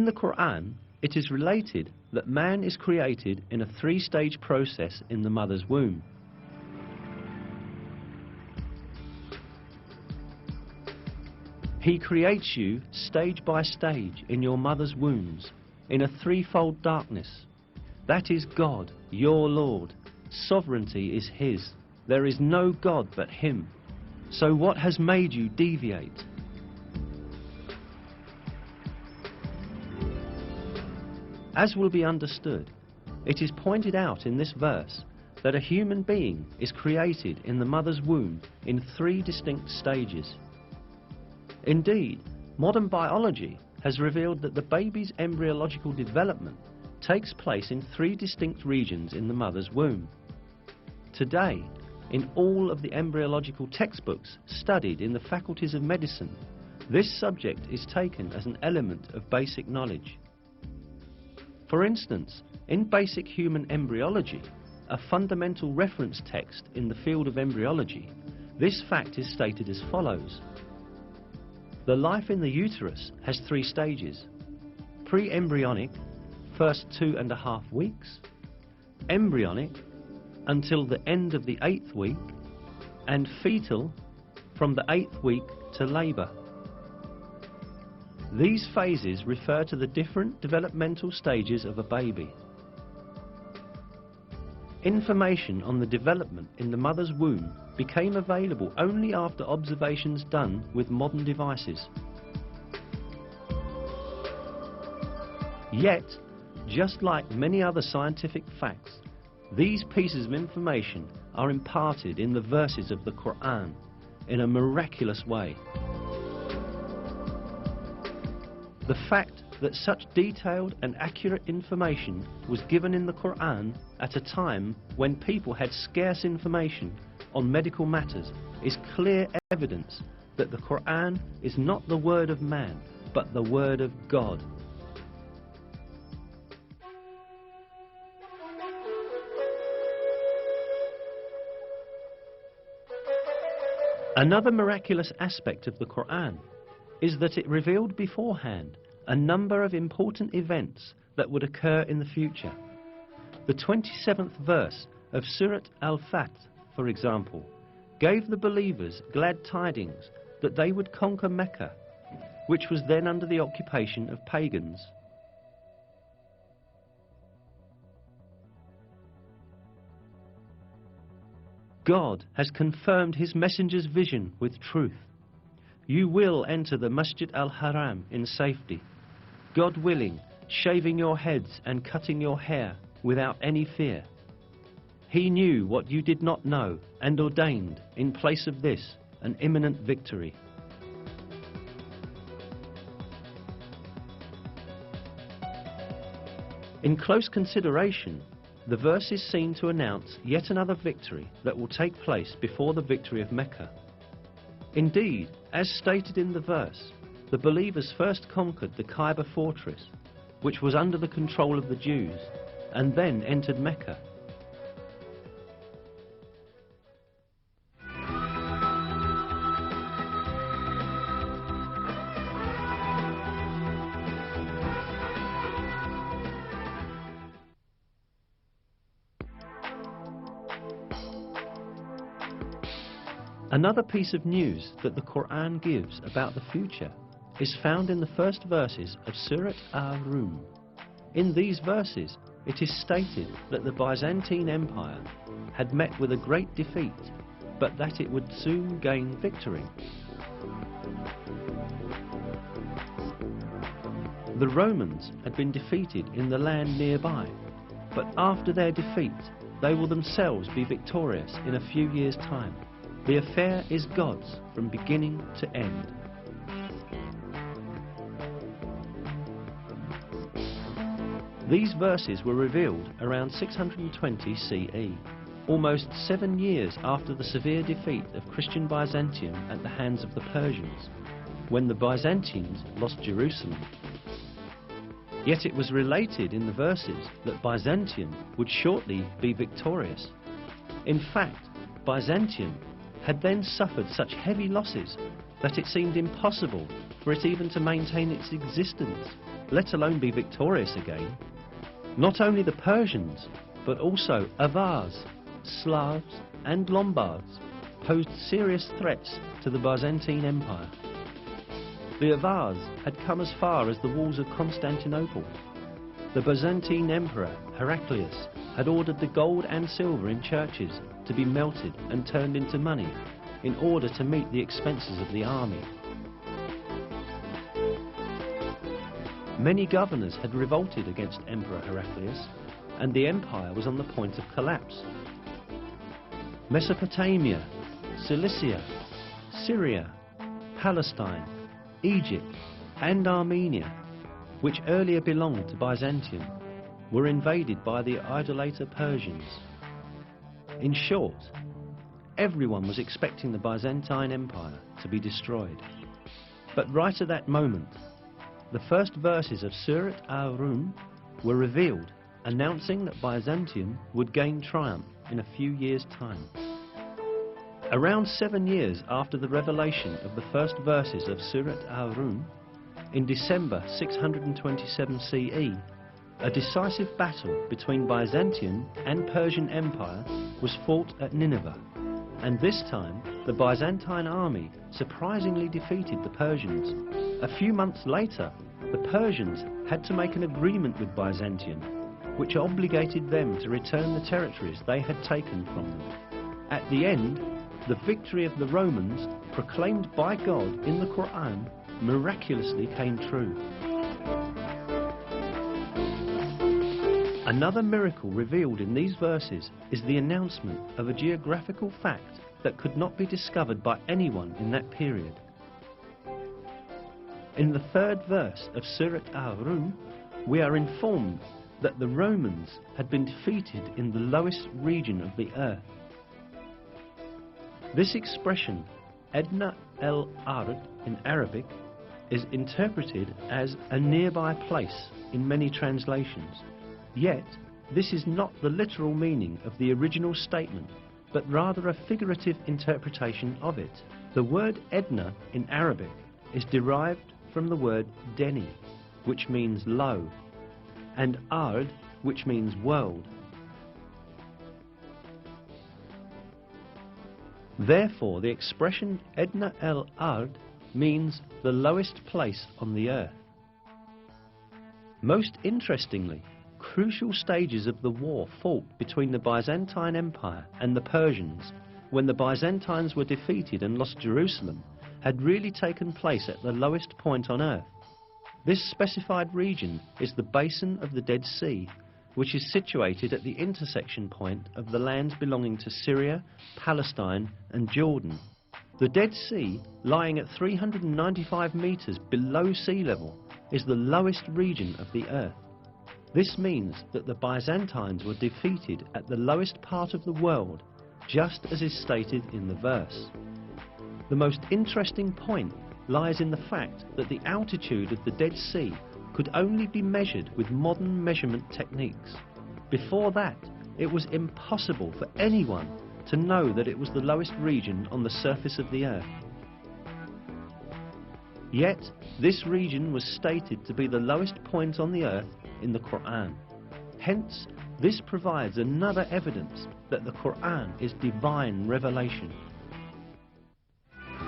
the Qur'an, it is related that man is created in a three-stage process in the mother's womb. He creates you stage by stage in your mother's wombs in a threefold darkness. That is God, your Lord. Sovereignty is His. There is no God but Him. So what has made you deviate? As will be understood, it is pointed out in this verse that a human being is created in the mother's womb in three distinct stages. Indeed, modern biology has revealed that the baby's embryological development takes place in three distinct regions in the mother's womb. Today, in all of the embryological textbooks studied in the faculties of medicine, this subject is taken as an element of basic knowledge. For instance, in basic human embryology, a fundamental reference text in the field of embryology, this fact is stated as follows. The life in the uterus has three stages: pre-embryonic, first 2.5 weeks, embryonic, until the end of the 8th week, and fetal, from the 8th week to labour. These phases refer to the different developmental stages of a baby. Information on the development in the mother's womb became available only after observations done with modern devices. Yet, just like many other scientific facts, these pieces of information are imparted in the verses of the Qur'an in a miraculous way. The fact that such detailed and accurate information was given in the Qur'an at a time when people had scarce information on medical matters is clear evidence that the Qur'an is not the word of man, but the word of God. Another miraculous aspect of the Qur'an is that it revealed beforehand a number of important events that would occur in the future. The 27th verse of Surat Al-Fath, for example, gave the believers glad tidings that they would conquer Mecca, which was then under the occupation of pagans. God has confirmed His messenger's vision with truth. You will enter the Masjid al-Haram in safety, God willing, shaving your heads and cutting your hair without any fear. He knew what you did not know and ordained, in place of this, an imminent victory. In close consideration, the verses seem to announce yet another victory that will take place before the victory of Mecca. Indeed, as stated in the verse, the believers first conquered the Kaaba fortress, which was under the control of the Jews, and then entered Mecca. Another piece of news that the Qur'an gives about the future is found in the first verses of Surat Ar-Rum. In these verses, it is stated that the Byzantine Empire had met with a great defeat, but that it would soon gain victory. The Romans had been defeated in the land nearby, but after their defeat, they will themselves be victorious in a few years' time. The affair is God's from beginning to end. These verses were revealed around 620 CE, almost 7 years after the severe defeat of Christian Byzantium at the hands of the Persians, when the Byzantines lost Jerusalem. Yet it was related in the verses that Byzantium would shortly be victorious. In fact, Byzantium had then suffered such heavy losses that it seemed impossible for it even to maintain its existence, let alone be victorious again. Not only the Persians, but also Avars, Slavs and Lombards posed serious threats to the Byzantine Empire. The Avars had come as far as the walls of Constantinople. The Byzantine Emperor Heraclius had ordered the gold and silver in churches to be melted and turned into money in order to meet the expenses of the army. Many governors had revolted against Emperor Heraclius, and the empire was on the point of collapse. Mesopotamia, Cilicia, Syria, Palestine, Egypt and Armenia, which earlier belonged to Byzantium, were invaded by the idolater Persians. In short, everyone was expecting the Byzantine Empire to be destroyed. But right at that moment, the first verses of Surat al-Rum were revealed, announcing that Byzantium would gain triumph in a few years' time. Around 7 years after the revelation of the first verses of Surat al-Rum, in December 627 CE, a decisive battle between Byzantium and Persian Empire was fought at Nineveh, and this time the Byzantine army surprisingly defeated the Persians. A few months later, the Persians had to make an agreement with Byzantium, which obligated them to return the territories they had taken from them. At the end, the victory of the Romans, proclaimed by God in the Qur'an, miraculously came true. Another miracle revealed in these verses is the announcement of a geographical fact that could not be discovered by anyone in that period. In the third verse of Surat al-Rum, we are informed that the Romans had been defeated in the lowest region of the earth. This expression, Adna el-Ard in Arabic, is interpreted as a nearby place in many translations. Yet, this is not the literal meaning of the original statement, but rather a figurative interpretation of it. The word Edna in Arabic is derived from the word Deni, which means low, and Ard, which means world. Therefore, the expression Edna el-Ard means the lowest place on the earth. Most interestingly, crucial stages of the war fought between the Byzantine Empire and the Persians, when the Byzantines were defeated and lost Jerusalem, had really taken place at the lowest point on earth. This specified region is the basin of the Dead Sea, which is situated at the intersection point of the lands belonging to Syria, Palestine and Jordan. The Dead Sea, lying at 395 meters below sea level, is the lowest region of the earth. This means that the Byzantines were defeated at the lowest part of the world, just as is stated in the verse. The most interesting point lies in the fact that the altitude of the Dead Sea could only be measured with modern measurement techniques. Before that, it was impossible for anyone to know that it was the lowest region on the surface of the earth. Yet, this region was stated to be the lowest point on the earth in the Qur'an. Hence, this provides another evidence that the Qur'an is divine revelation.